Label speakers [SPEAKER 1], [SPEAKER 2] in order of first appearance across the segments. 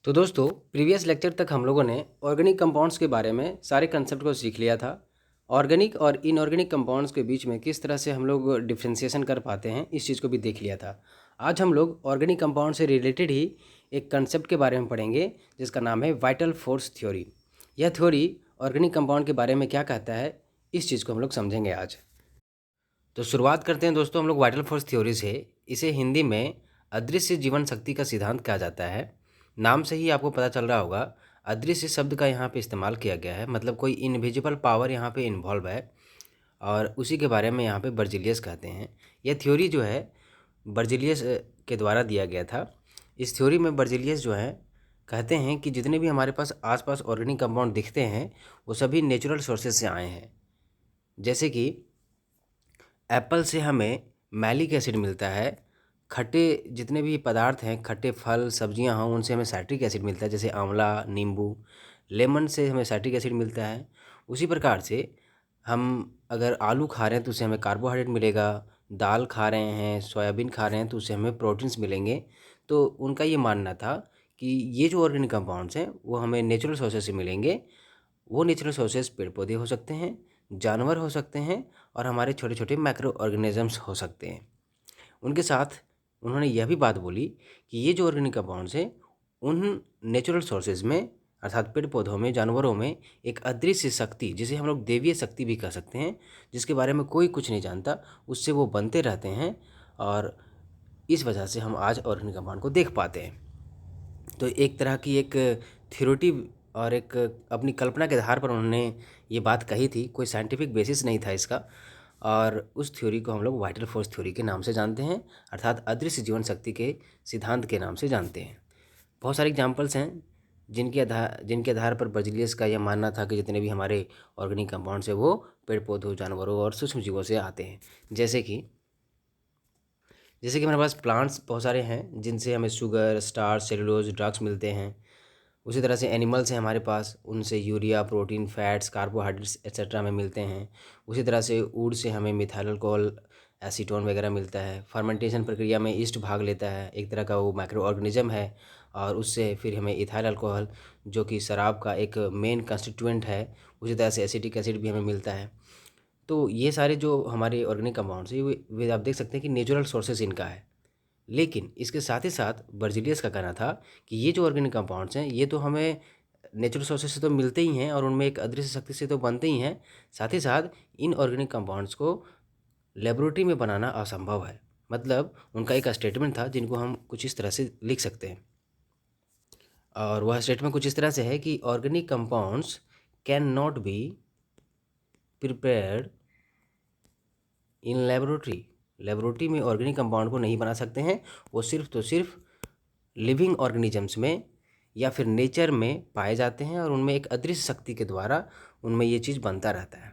[SPEAKER 1] तो दोस्तों previous lecture तक हम लोगों ने ऑर्गेनिक कंपाउंड्स के बारे में सारे कंसेप्ट को सीख लिया था। ऑर्गेनिक और इनऑर्गेनिक कंपाउंड्स के बीच में किस तरह से हम लोग डिफ्रेंसिएशन कर पाते हैं इस चीज़ को भी देख लिया था। आज हम लोग ऑर्गेनिक कंपाउंड से रिलेटेड ही एक कंसेप्ट के बारे में पढ़ेंगे जिसका नाम है वाइटल फोर्स थ्योरी। यह थ्योरी ऑर्गेनिक कंपाउंड के बारे में क्या कहता है इस चीज़ को हम लोग समझेंगे आज। तो शुरुआत करते हैं दोस्तों हम लोग वाइटल फोर्स थ्योरी से। इसे हिंदी में अदृश्य जीवन शक्ति का सिद्धांत कहा जाता है। नाम से ही आपको पता चल रहा होगा अदृश्य शब्द का यहाँ पे इस्तेमाल किया गया है, मतलब कोई इनविजिबल पावर यहाँ पे इन्वॉल्व है और उसी के बारे में यहाँ पे बर्जिलियस कहते हैं। यह थ्योरी जो है बर्जिलियस के द्वारा दिया गया था। इस थ्योरी में बर्जिलियस जो है कहते हैं कि जितने भी हमारे पास आसपास ऑर्गेनिक कंपाउंड दिखते हैं वो सभी नेचुरल सोर्सेज से आए हैं। जैसे कि एप्पल से हमें मैलिक एसिड मिलता है, खट्टे जितने भी पदार्थ हैं, खट्टे फल सब्जियां हों उनसे हमें साइट्रिक एसिड मिलता है, जैसे आंवला, नींबू, लेमन से हमें साइट्रिक एसिड मिलता है। उसी प्रकार से हम अगर आलू खा रहे हैं तो उससे हमें कार्बोहाइड्रेट मिलेगा, दाल खा रहे हैं, सोयाबीन खा रहे हैं तो उससे हमें प्रोटीन्स मिलेंगे। तो उनका ये मानना था कि ये जो ऑर्गेनिक कंपाउंड्स हैं वो हमें नेचुरल सोर्सेज से मिलेंगे। वो नेचुरल सोर्सेज पेड़ पौधे हो सकते हैं, जानवर हो सकते हैं और हमारे छोटे छोटे माइक्रो ऑर्गेनिजम्स हो सकते हैं। उनके साथ उन्होंने यह भी बात बोली कि ये जो ऑर्गेनिक कंपाउंड्स हैं उन नेचुरल सोर्सेज में अर्थात पेड़ पौधों में, जानवरों में एक अदृश्य शक्ति, जिसे हम लोग देवीय शक्ति भी कह सकते हैं, जिसके बारे में कोई कुछ नहीं जानता, उससे वो बनते रहते हैं और इस वजह से हम आज ऑर्गेनिक कंपाउंड को देख पाते हैं। तो एक तरह की एक थ्योरेटी और एक अपनी कल्पना के आधार पर उन्होंने ये बात कही थी, कोई साइंटिफिक बेसिस नहीं था इसका। और उस थ्योरी को हम लोग वाइटल फोर्स थ्योरी के नाम से जानते हैं, अर्थात अदृश्य जीवन शक्ति के सिद्धांत के नाम से जानते हैं। बहुत सारे एग्जांपल्स हैं जिनके आधार पर बर्जिलियस का यह मानना था कि जितने भी हमारे ऑर्गेनिक कंपाउंड्स हैं वो पेड़ पौधों, जानवरों और सूक्ष्म जीवों से आते हैं। जैसे कि हमारे पास प्लांट्स बहुत सारे हैं जिनसे हमें शुगर, स्टार्च, सेलुलोज, ड्रग्स मिलते हैं। उसी तरह से एनिमल्स हैं हमारे पास, उनसे urea, protein, fats, carbohydrates etcetera हमें मिलते हैं। उसी तरह से वुड से हमें मिथाइल अल्कोहल, एसीटोन वगैरह मिलता है। फर्मेंटेशन प्रक्रिया में ईस्ट भाग लेता है, एक तरह का वो माइक्रो ऑर्गेनिज्म है, और उससे फिर हमें इथाइल अल्कोहल जो कि शराब का एक मेन कंस्टिट्यूएंट है, उसी तरह से एसिटिक एसिड भी हमें मिलता है। तो ये सारे जो हमारे ऑर्गेनिक कंपाउंड्स हैं वे आप देख सकते हैं कि नेचुरल सोर्सेज इनका है। लेकिन इसके साथ ही साथ बर्जिलियस का कहना था कि ये जो ऑर्गेनिक कंपाउंड्स हैं ये तो हमें नेचुरल सोर्सेज से तो मिलते ही हैं और उनमें एक अदृश्य शक्ति से तो बनते ही हैं, साथ ही साथ इन ऑर्गेनिक कंपाउंड्स को लेबोरेटरी में बनाना असंभव है। मतलब उनका एक स्टेटमेंट था जिनको हम कुछ इस तरह से लिख सकते हैं, और वह स्टेटमेंट कुछ इस तरह से है कि organic compounds can not be prepared in laboratory. Laboratory में ऑर्गेनिक कंपाउंड को नहीं बना सकते हैं, वो सिर्फ तो सिर्फ लिविंग ऑर्गेनिजम्स में या फिर नेचर में पाए जाते हैं और उनमें एक अदृश्य शक्ति के द्वारा उनमें ये चीज़ बनता रहता है।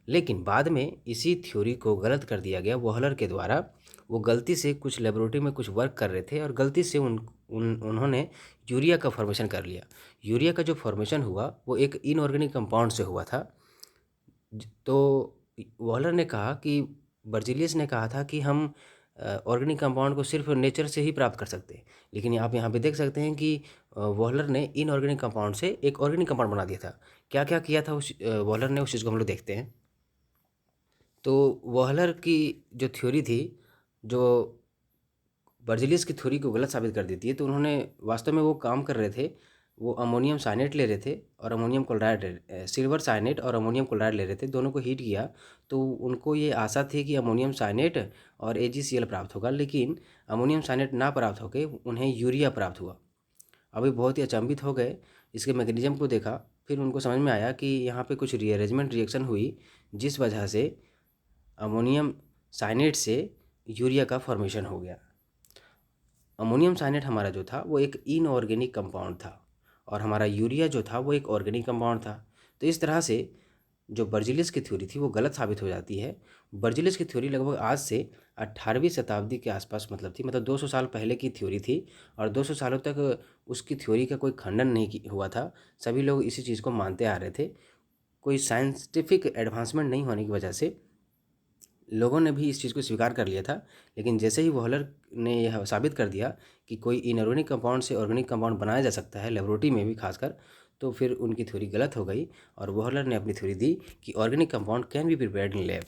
[SPEAKER 1] लेकिन बाद में इसी थ्योरी को गलत कर दिया गया वॉहलर के द्वारा। वो गलती से कुछ लेबोरेटरी में कुछ वर्क कर रहे थे और गलती से उन्होंने यूरिया का फॉर्मेशन कर लिया। यूरिया का जो फॉर्मेशन हुआ वो एक इनऑर्गेनिक कंपाउंड से हुआ था। तो वॉलर ने कहा कि बर्जिलियस ने कहा था कि हम ऑर्गेनिक कंपाउंड को सिर्फ नेचर से ही प्राप्त कर सकते हैं, लेकिन आप यहाँ पे देख सकते हैं कि वॉलर ने इनऑर्गेनिक कंपाउंड से एक ऑर्गेनिक कंपाउंड बना दिया था। क्या क्या किया था उस वॉलर ने, उस चीज़ को हम लोग देखते हैं। तो वॉलर की जो थ्योरी थी, जो बर्जिलियस की थ्योरी को गलत साबित कर देती है, तो उन्होंने वास्तव में वो काम कर रहे थे, वो अमोनियम साइनेट ले रहे थे और अमोनियम क्लोराइड, सिल्वर साइनेट और अमोनियम क्लोराइड ले रहे थे, दोनों को हीट किया। तो उनको ये आशा थी कि अमोनियम साइनेट और AgCl प्राप्त होगा, लेकिन अमोनियम साइनेट ना प्राप्त होकर उन्हें यूरिया प्राप्त हुआ। अभी बहुत ही अचंभित हो गए, इसके मैकेनिज्म को देखा, फिर उनको समझ में आया कि यहाँ पे कुछ रीअरेंजमेंट रिएक्शन हुई जिस वजह से अमोनियम साइनेट से यूरिया का फॉर्मेशन हो गया। अमोनियम साइनेट हमारा जो था वो एक इनऑर्गेनिक कंपाउंड था और हमारा यूरिया जो था वो एक ऑर्गेनिक कंपाउंड था। तो इस तरह से जो बर्जिलियस की थ्योरी थी वो गलत साबित हो जाती है। बर्जिलियस की थ्योरी लगभग आज से 18वीं शताब्दी के आसपास मतलब 200 साल पहले की थ्योरी थी और 200 सालों तक उसकी थ्योरी का कोई खंडन नहीं हुआ था। सभी लोग इसी चीज़ को मानते आ रहे थे। कोई साइंटिफिक एडवांसमेंट नहीं होने की वजह से लोगों ने भी इस चीज़ को स्वीकार कर लिया था, लेकिन जैसे ही वॉलर ने यह साबित कर दिया कि कोई इनऑर्गेनिक कंपाउंड से ऑर्गेनिक कंपाउंड बनाया जा सकता है, लेबोरेटरी में भी खासकर, तो फिर उनकी थ्योरी गलत हो गई और वॉलर ने अपनी थ्योरी दी कि organic compound can be prepared in lab.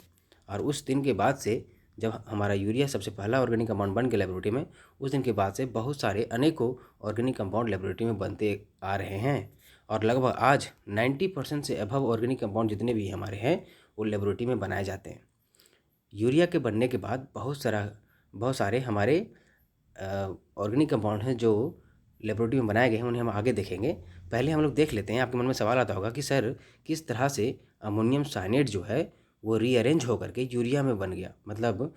[SPEAKER 1] और उस दिन के बाद से, जब हमारा यूरिया सबसे पहला ऑर्गेनिक कंपाउंड बन गया लेबोरेटरी में, उस दिन के बाद से बहुत सारे अनेकों ऑर्गेनिक कंपाउंड लेबोरेटरी में बनते आ रहे हैं और लगभग आज 90% से अबव ऑर्गेनिक कंपाउंड जितने भी हमारे हैं वो लेबोरेटरी में बनाए जाते हैं। यूरिया के बनने के बाद बहुत सारे हमारे ऑर्गेनिक कंपाउंड हैं जो लेबोरेटरी में बनाए गए हैं, उन्हें हम आगे देखेंगे। पहले हम लोग देख लेते हैं। आपके मन में सवाल आता होगा कि सर, किस तरह से अमोनियम साइनेट जो है वो रीअरेंज होकर के यूरिया में बन गया। मतलब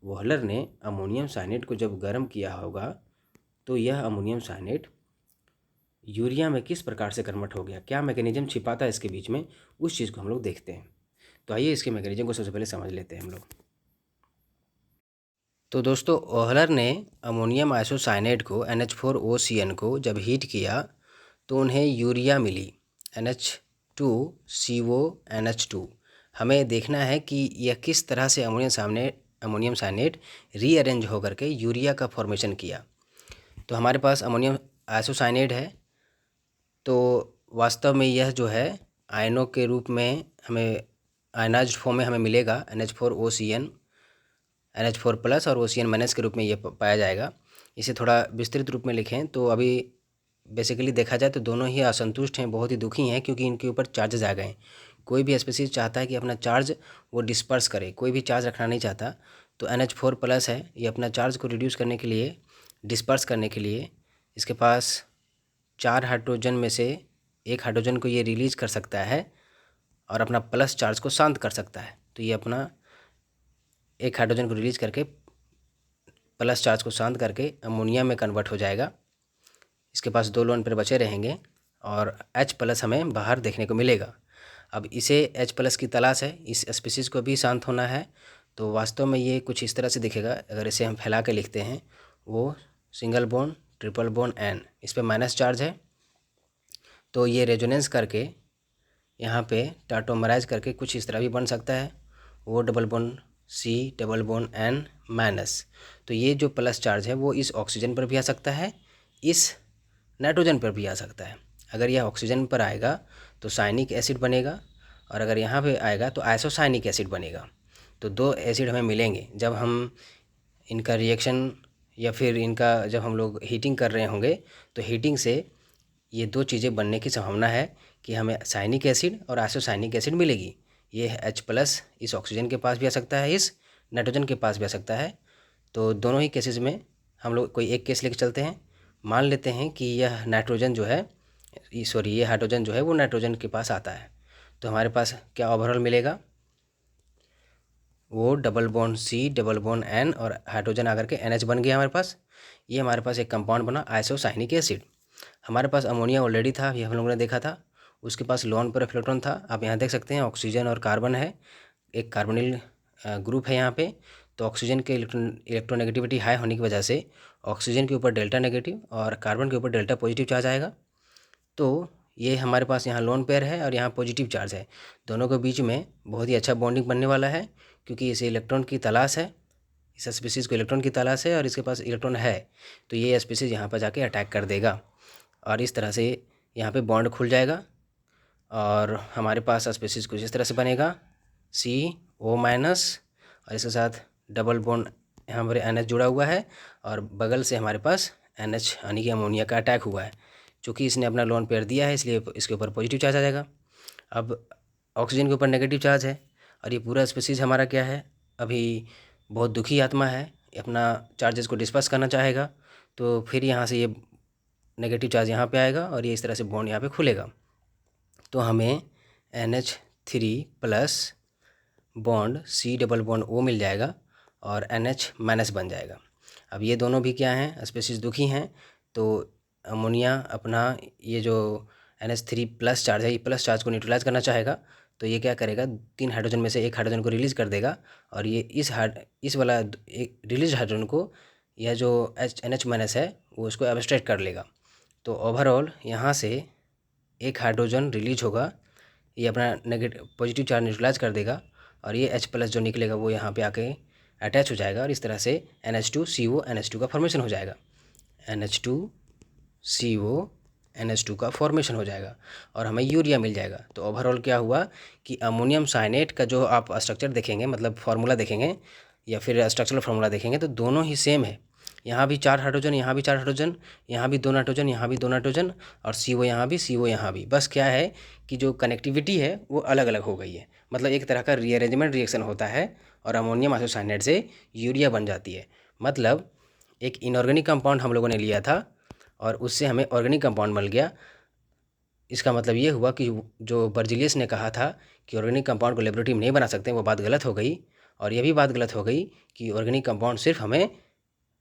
[SPEAKER 1] वॉलर ने अमोनियम साइनेट को जब गर्म किया होगा तो यह अमोनियम साइनेट यूरिया में किस प्रकार से कन्वर्ट हो गया, क्या मैकेनिज्म छिपाता है इसके बीच में, उस चीज़ को हम लोग देखते हैं। तो आइए इसके मैकेनिज्म को सबसे पहले समझ लेते हैं हम लोग। तो दोस्तों, ओहलर ने अमोनियम आइसोसाइनेट को NH4OCN को जब हीट किया तो उन्हें यूरिया मिली NH2CONH2। हमें देखना है कि यह किस तरह से अमोनियम साइनेट रीअरेंज होकर के यूरिया का फॉर्मेशन किया। तो हमारे पास अमोनियम आइसोसाइनेट है, तो वास्तव में यह जो है आयनों के रूप में हमें आयनाइज्ड फॉर्म में हमें मिलेगा NH4OCN, NH4 प्लस और OCN माइनस के रूप में ये पाया जाएगा। इसे थोड़ा विस्तृत रूप में लिखें तो अभी बेसिकली देखा जाए तो दोनों ही असंतुष्ट हैं, बहुत ही दुखी हैं, क्योंकि इनके ऊपर चार्जेस आ गए। कोई भी स्पीशीज चाहता है कि अपना चार्ज वो डिस्पर्स करे, कोई भी चार्ज रखना नहीं चाहता। तो NH4 प्लस है, ये अपना चार्ज को रिड्यूस करने के लिए, डिस्पर्स करने के लिए, इसके पास 4 हाइड्रोजन में से एक हाइड्रोजन को ये रिलीज कर सकता है और अपना प्लस चार्ज को शांत कर सकता है। तो ये अपना एक हाइड्रोजन को रिलीज करके प्लस चार्ज को शांत करके अमोनिया में कन्वर्ट हो जाएगा। इसके पास 2 लोन पेयर बचे रहेंगे और H प्लस हमें बाहर देखने को मिलेगा। अब इसे H प्लस की तलाश है, इस स्पीशीज़ को भी शांत होना है। तो वास्तव में ये कुछ इस तरह से दिखेगा। अगर इसे हम फैला के लिखते हैं, वो single bond, triple bond N, इस पर माइनस चार्ज है, तो ये रेजोनेंस करके यहाँ पे टाटोमराइज करके कुछ इस तरह भी बन सकता है, वो double bond C double bond N minus. तो ये जो प्लस चार्ज है वो इस ऑक्सीजन पर भी आ सकता है, इस नाइट्रोजन पर भी आ सकता है। अगर यह ऑक्सीजन पर आएगा तो साइनिक एसिड बनेगा और अगर यहाँ पे आएगा तो आइसोसाइनिक एसिड बनेगा। तो 2 एसिड हमें मिलेंगे। जब हम इनका रिएक्शन या फिर इनका जब हम लोग हीटिंग कर रहे होंगे तो हीटिंग से ये 2 चीज़ें बनने की संभावना है कि हमें साइनिक एसिड और आइसोसाइनिक एसिड मिलेगी। ये है H प्लस, इस ऑक्सीजन के पास भी आ सकता है, इस नाइट्रोजन के पास भी आ सकता है। तो दोनों ही केसेस में हम लोग कोई एक केस लेके चलते हैं। मान लेते हैं कि यह नाइट्रोजन जो है, ये हाइड्रोजन जो है वो नाइट्रोजन के पास आता है। तो हमारे पास क्या ओवरऑल मिलेगा, वो double bond C double bond N और हाइड्रोजन आकर के NH बन गया हमारे पास। ये हमारे पास एक कंपाउंड बना आइसोसाइनिक एसिड। हमारे पास अमोनिया ऑलरेडी था, ये हम लोगों ने देखा था। उसके पास लोन पर इलेक्ट्रॉन था। आप यहाँ देख सकते हैं ऑक्सीजन और कार्बन है, एक कार्बोनिल ग्रुप है यहाँ पे। तो ऑक्सीजन के इलेक्ट्रोनेगेटिविटी हाई होने की वजह से ऑक्सीजन के ऊपर डेल्टा नेगेटिव और कार्बन के ऊपर डेल्टा पॉजिटिव चार्ज आएगा। तो ये हमारे पास यहाँ लोन पेयर है और यहाँ पॉजिटिव चार्ज है। दोनों के बीच में बहुत ही अच्छा बॉन्डिंग बनने वाला है, क्योंकि इसे इलेक्ट्रॉन की तलाश है, इस स्पीशीज़ को इलेक्ट्रॉन की तलाश है और इसके पास इलेक्ट्रॉन है। तो ये स्पीशीज़ यहाँ पर जाके अटैक कर देगा और इस तरह से यहाँ पे बॉन्ड खुल जाएगा और हमारे पास स्पीशीज़ कुछ इस तरह से बनेगा CO माइनस और इसके साथ डबल बॉन्ड यहाँ पर NH जुड़ा हुआ है और बगल से हमारे पास NH यानी कि अमोनिया का अटैक हुआ है। चूँकि इसने अपना लोन पेयर दिया है इसलिए इसके ऊपर पॉजिटिव चार्ज आ जाएगा। अब ऑक्सीजन के ऊपर नेगेटिव चार्ज है और ये पूरा स्पीशीज़ हमारा क्या है, अभी बहुत दुखी आत्मा है, अपना चार्जेस को डिस्पर्स करना चाहेगा। तो फिर यहाँ से ये नेगेटिव चार्ज यहाँ पे आएगा और ये इस तरह से बॉन्ड यहाँ पे खुलेगा। तो हमें NH3 plus bond C double bond O मिल जाएगा और NH माइनस बन जाएगा। अब ये दोनों भी क्या हैं, स्पीशीज़ दुखी हैं। तो अमोनिया अपना ये जो NH3 प्लस चार्ज है, ये प्लस चार्ज को न्यूट्रलाइज करना चाहेगा। तो ये क्या करेगा, 3 हाइड्रोजन में से एक हाइड्रोजन को रिलीज़ कर देगा और ये इस वाला एक रिलीज हाइड्रोजन को यह जो NH माइनस है वो उसको एब्स्ट्रैक्ट कर लेगा। तो ओवरऑल यहाँ से एक हाइड्रोजन रिलीज होगा, ये अपना नेगेटिव पॉजिटिव चार्ज न्यूट्रलाइज कर देगा और ये H+ जो निकलेगा वो यहाँ पे आके अटैच हो जाएगा और इस तरह से NH2CO NH2 का फॉर्मेशन हो जाएगा। NH2CO NH2 का फॉर्मेशन हो जाएगा और हमें यूरिया मिल जाएगा। तो ओवरऑल क्या हुआ कि अमोनियम साइनेट का जो आप स्ट्रक्चर देखेंगे, मतलब फार्मूला देखेंगे या फिर स्ट्रक्चरल फार्मूला देखेंगे, तो दोनों ही सेम है। यहाँ भी 4 हाइड्रोजन, यहाँ भी 4 हाइड्रोजन, यहाँ भी 2 नाइट्रोजन, यहाँ भी 2 नाइट्रोजन और CO यहाँ भी, CO यहाँ भी। बस क्या है कि जो कनेक्टिविटी है वो अलग अलग हो गई है, मतलब एक तरह का रीअरेंजमेंट रिएक्शन होता है और अमोनियम आइसोसाइनेट से यूरिया बन जाती है। मतलब एक इनऑर्गेनिक कंपाउंड हम लोगों ने लिया था और उससे हमें ऑर्गेनिक कंपाउंड मिल गया। इसका मतलब ये हुआ कि जो बर्जिलियस ने कहा था कि ऑर्गेनिक कंपाउंड को लेबोरेटरी में नहीं बना सकते, वो बात गलत हो गई। और ये भी बात गलत हो गई कि ऑर्गेनिक कंपाउंड सिर्फ हमें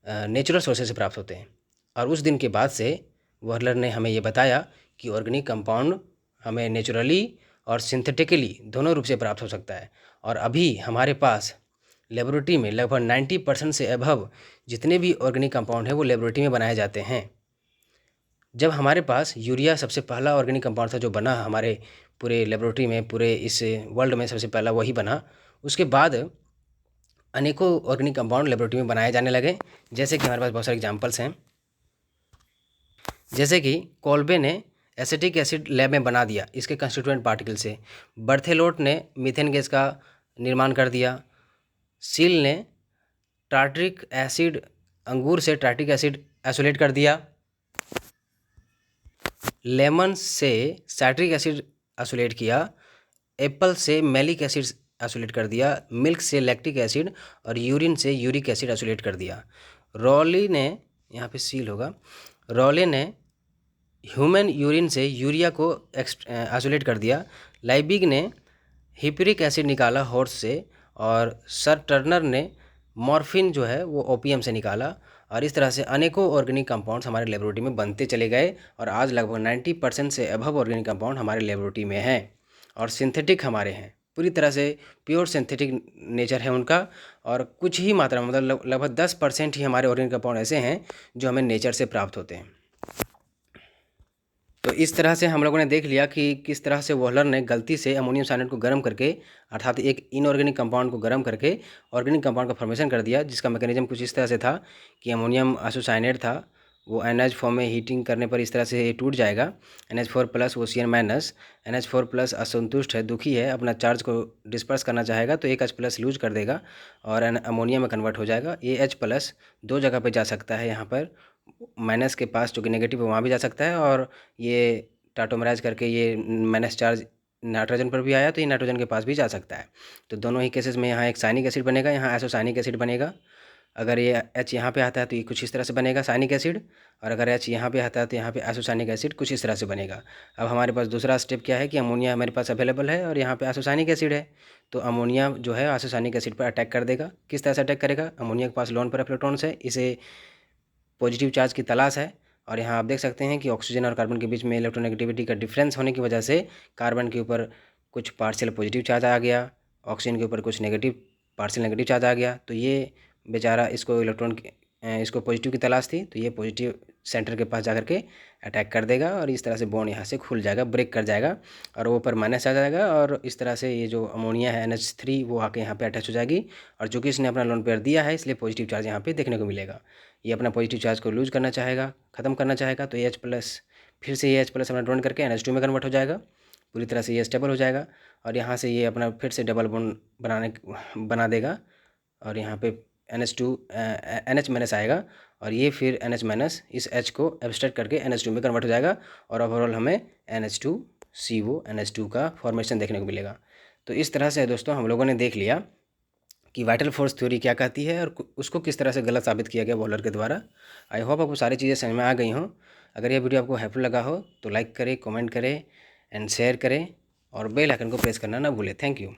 [SPEAKER 1] नेचुरल सोर्सेज से प्राप्त होते हैं। और उस दिन के बाद से वॉर्लर ने हमें ये बताया कि ऑर्गेनिक कंपाउंड हमें नेचुरली और सिंथेटिकली दोनों रूप से प्राप्त हो सकता है। और अभी हमारे पास लेबोरेटरी में लगभग 90% से अबव जितने भी ऑर्गेनिक कंपाउंड हैं वो लेबोरेटरी में बनाए जाते हैं। जब हमारे पास यूरिया सबसे पहला ऑर्गेनिक कंपाउंड था जो बना हमारे पूरे लेबोरेटरी में, पूरे इस वर्ल्ड में सबसे पहला वही बना। उसके बाद अनेकों ऑर्गेनिक कंपाउंड लेबोरेटरी में बनाए जाने लगे, जैसे कि हमारे पास बहुत सारे एग्जांपल्स हैं। जैसे कि कोल्बे ने एसिटिक एसिड लैब में बना दिया इसके कंस्टिट्यूएंट पार्टिकल से। बर्थेलोट ने मीथेन गैस का निर्माण कर दिया। सील ने टार्ट्रिक एसिड, अंगूर से टार्ट्रिक एसिड आइसोलेट कर दिया। लेमन से साइट्रिक एसिड आइसोलेट किया। एप्पल से मैलिक एसिड आइसोलेट कर दिया। मिल्क से लैक्टिक एसिड और यूरिन से यूरिक एसिड आइसोलेट कर दिया। रॉली ने, यहाँ पे सील होगा, रॉले ने ह्यूमन यूरिन से यूरिया को आइसोलेट कर दिया। लाइबिग ने हिप्रिक एसिड निकाला हॉर्स से और सर टर्नर ने मॉर्फिन जो है वो ओपीएम से निकाला। और इस तरह से अनेकों ऑर्गेनिक कंपाउंड्स हमारे लेबोरेटरी में बनते चले गए और आज लगभग 90% से अबव ऑर्गेनिक कंपाउंड हमारे लेबोरेटरी में हैं और सिंथेटिक हमारे हैं। पूरी तरह से प्योर सिंथेटिक नेचर है उनका। और कुछ ही मात्रा में, मतलब लगभग 10% ही हमारे ऑर्गेनिक कंपाउंड ऐसे हैं जो हमें नेचर से प्राप्त होते हैं। तो इस तरह से हम लोगों ने देख लिया कि किस तरह से वॉलर ने गलती से अमोनियम साइनेट को गर्म करके, अर्थात एक इनऑर्गेनिक कंपाउंड को गर्म करके ऑर्गेनिक कंपाउंड का फॉर्मेशन कर दिया, जिसका मैकेनिज्म कुछ इस तरह से था कि अमोनियम आइसोसाइनेट था वो NH फॉर्म में हीटिंग करने पर इस तरह से टूट जाएगा। NH4+ वो CN-। NH4+ असंतुष्ट है, दुखी है, अपना चार्ज को डिस्पर्स करना चाहेगा तो एक H+ लूज कर देगा और अमोनिया में कन्वर्ट हो जाएगा। ये H+ दो जगह पे जा सकता है, यहाँ पर माइनस के पास जो कि नेगेटिव है वहाँ भी जा सकता है और ये टाटोमराइज करके ये माइनस चार्ज नाइट्रोजन पर भी आया तो ये नाइट्रोजन के पास भी जा सकता है। तो दोनों ही केसेस में यहाँ एक साइनिक एसिड बनेगा, यहाँ आइसोसाइनिक एसिड बनेगा। अगर ये H यहाँ पे आता है तो ये कुछ इस तरह से बनेगा साइनिक एसिड, और अगर H यहाँ पे आता है तो यहाँ पे आइसोसाइनिक एसिड कुछ इस तरह से बनेगा। अब हमारे पास दूसरा स्टेप क्या है कि अमोनिया हमारे पास अवेलेबल है और यहाँ पे आइसोसाइनिक एसिड है, तो अमोनिया जो है आइसोसाइनिक एसिड पर अटैक कर देगा। किस तरह से अटैक करेगा? अमोनिया के पास लोन पर इलेक्ट्रॉन्स है, इसे पॉजिटिव चार्ज की तलाश है। और यहाँ आप देख सकते हैं कि ऑक्सीजन और कार्बन के बीच में इलेक्ट्रोनेगेटिविटी का डिफरेंस होने की वजह से कार्बन के ऊपर कुछ पार्शियल पॉजिटिव चार्ज आ गया, ऑक्सीजन के ऊपर कुछ नेगेटिव पार्शियल नेगेटिव चार्ज आ गया। तो ये बेचारा इसको इसको पॉजिटिव की तलाश थी, तो ये पॉजिटिव सेंटर के पास जा करके अटैक कर देगा और इस तरह से बॉन्ड यहाँ से खुल जाएगा, ब्रेक कर जाएगा और वो ऊपर माइनस आ जाएगा और इस तरह से ये जो अमोनिया है NH3 वो आके यहाँ पे अटैच हो जाएगी। और चूँकि इसने अपना लोन पेयर दिया है इसलिए पॉजिटिव चार्ज यहाँ पे देखने को मिलेगा। ये अपना पॉजिटिव चार्ज को लूज करना चाहेगा, ख़त्म करना चाहेगा, तो H+ फिर से ये H+ अपना डोनेट करके NH2 में कन्वर्ट हो जाएगा। पूरी तरह से ये स्टेबल हो जाएगा और यहाँ से ये अपना फिर से डबल बॉन्ड बना देगा और यहाँ पे NH- आएगा और ये फिर NH- इस H को एब्स्ट्रैक्ट करके NH2 में कन्वर्ट हो जाएगा और ओवरऑल हमें NH2CO NH2 का फॉर्मेशन देखने को मिलेगा। तो इस तरह से दोस्तों हम लोगों ने देख लिया कि वाइटल फोर्स थ्योरी क्या कहती है और उसको किस तरह से गलत साबित किया गया वॉलर के द्वारा। आई होप आपको सारी चीज़ें समझ में आ गई हों। अगर यह वीडियो आपको हेल्पफुल लगा हो तो लाइक करें, कमेंट करें एंड शेयर करें और बेल आइकन को प्रेस करना ना भूलें। Thank you.